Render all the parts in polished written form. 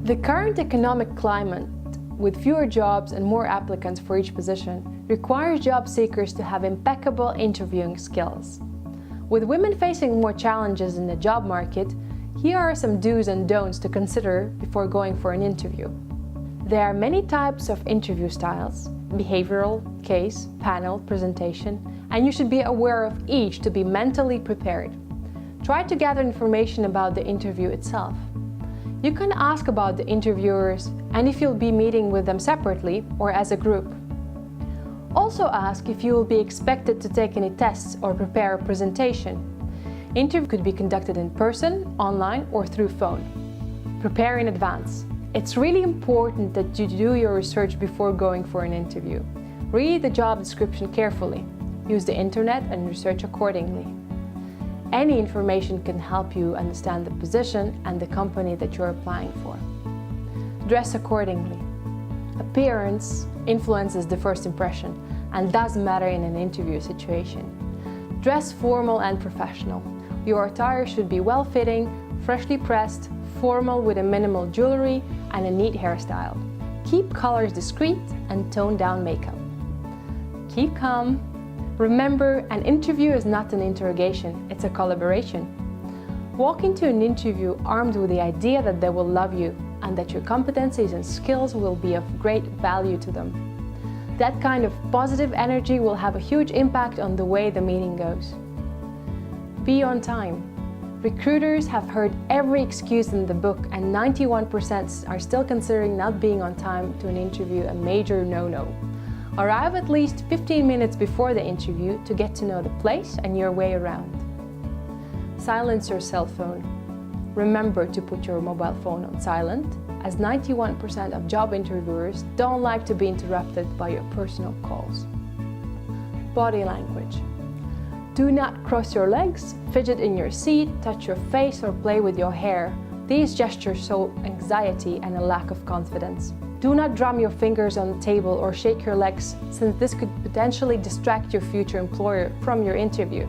The current economic climate, with fewer jobs and more applicants for each position, requires job seekers to have impeccable interviewing skills. With women facing more challenges in the job market, here are some do's and don'ts to consider before going for an interview. There are many types of interview styles: behavioral, case, panel, presentation, and you should be aware of each to be mentally prepared. Try to gather information about the interview itself. You can ask about the interviewers and if you'll be meeting with them separately or as a group. Also ask if you will be expected to take any tests or prepare a presentation. Interview could be conducted in person, online, or through phone. Prepare in advance. It's really important that you do your research before going for an interview. Read the job description carefully. Use the internet and research accordingly. Any information can help you understand the position and the company that you're applying for. Dress accordingly. Appearance influences the first impression and does matter in an interview situation. Dress formal and professional. Your attire should be well-fitting, freshly pressed, formal with a minimal jewelry and a neat hairstyle. Keep colors discreet and tone down makeup. Keep calm. Remember, an interview is not an interrogation, it's a collaboration. Walk into an interview armed with the idea that they will love you and that your competencies and skills will be of great value to them. That kind of positive energy will have a huge impact on the way the meeting goes. Be on time. Recruiters have heard every excuse in the book, and 91% are still considering not being on time to an interview a major no-no. Arrive at least 15 minutes before the interview to get to know the place and your way around. Silence your cell phone. Remember to put your mobile phone on silent, as 91% of job interviewers don't like to be interrupted by your personal calls. Body language. Do not cross your legs, fidget in your seat, touch your face, or play with your hair. These gestures show anxiety and a lack of confidence. Do not drum your fingers on the table or shake your legs, since this could potentially distract your future employer from your interview.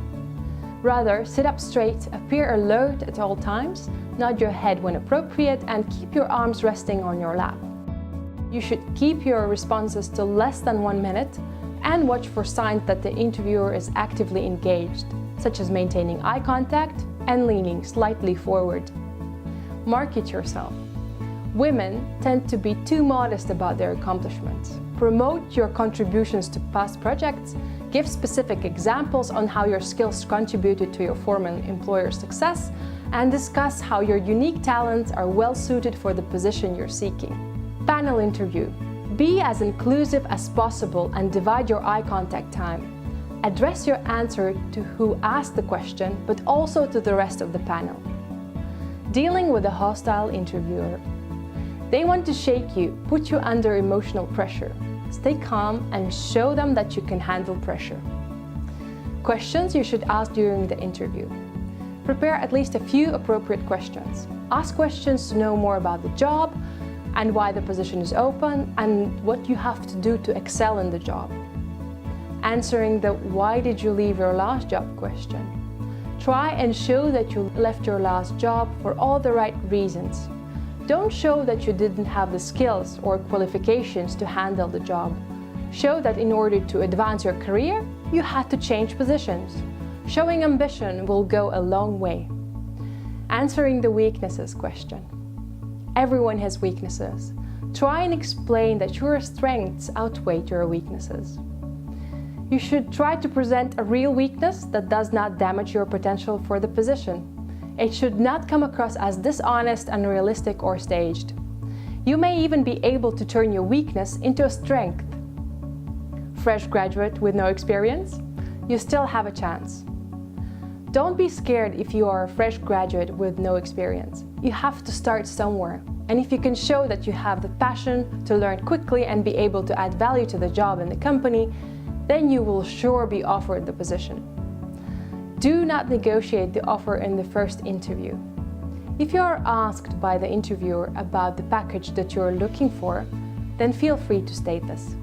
Rather, sit up straight, appear alert at all times, nod your head when appropriate, and keep your arms resting on your lap. You should keep your responses to less than 1 minute and watch for signs that the interviewer is actively engaged, such as maintaining eye contact and leaning slightly forward. Market yourself. Women tend to be too modest about their accomplishments. Promote your contributions to past projects, give specific examples on how your skills contributed to your former employer's success, and discuss how your unique talents are well suited for the position you're seeking. Panel interview. Be as inclusive as possible and divide your eye contact time. Address your answer to who asked the question, but also to the rest of the panel. Dealing with a hostile interviewer. They want to shake you, put you under emotional pressure. Stay calm and show them that you can handle pressure. Questions you should ask during the interview. Prepare at least a few appropriate questions. Ask questions to know more about the job and why the position is open and what you have to do to excel in the job. Answering the "why did you leave your last job" question. Try and show that you left your last job for all the right reasons. Don't show that you didn't have the skills or qualifications to handle the job. Show that in order to advance your career, you had to change positions. Showing ambition will go a long way. Answering the weaknesses question. Everyone has weaknesses. Try and explain that your strengths outweigh your weaknesses. You should try to present a real weakness that does not damage your potential for the position. It should not come across as dishonest, unrealistic, or staged. You may even be able to turn your weakness into a strength. Fresh graduate with no experience? You still have a chance. Don't be scared if you are a fresh graduate with no experience. You have to start somewhere. And if you can show that you have the passion to learn quickly and be able to add value to the job and the company, then you will sure be offered the position. Do not negotiate the offer in the first interview. If you are asked by the interviewer about the package that you are looking for, then feel free to state this.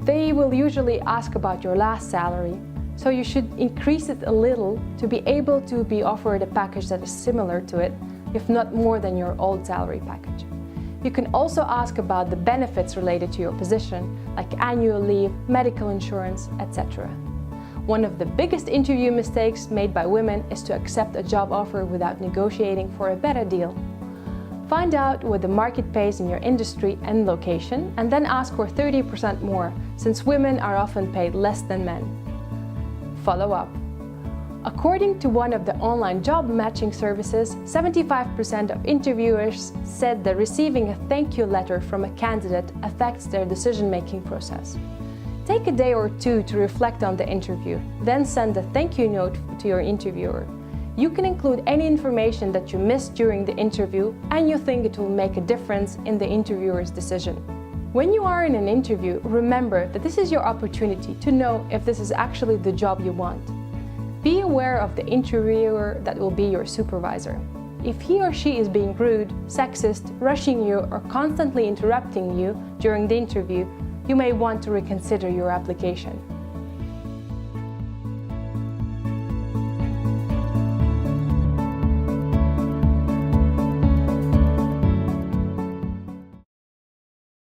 They will usually ask about your last salary, so you should increase it a little to be able to be offered a package that is similar to it, if not more than your old salary package. You can also ask about the benefits related to your position, like annual leave, medical insurance, etc. One of the biggest interview mistakes made by women is to accept a job offer without negotiating for a better deal. Find out what the market pays in your industry and location, and then ask for 30% more, since women are often paid less than men. Follow up. According to one of the online job matching services, 75% of interviewers said that receiving a thank you letter from a candidate affects their decision-making process. Take a day or two to reflect on the interview, then send a thank you note to your interviewer. You can include any information that you missed during the interview and you think it will make a difference in the interviewer's decision. When you are in an interview, remember that this is your opportunity to know if this is actually the job you want. Be aware of the interviewer that will be your supervisor. If he or she is being rude, sexist, rushing you, or constantly interrupting you during the interview, you may want to reconsider your application.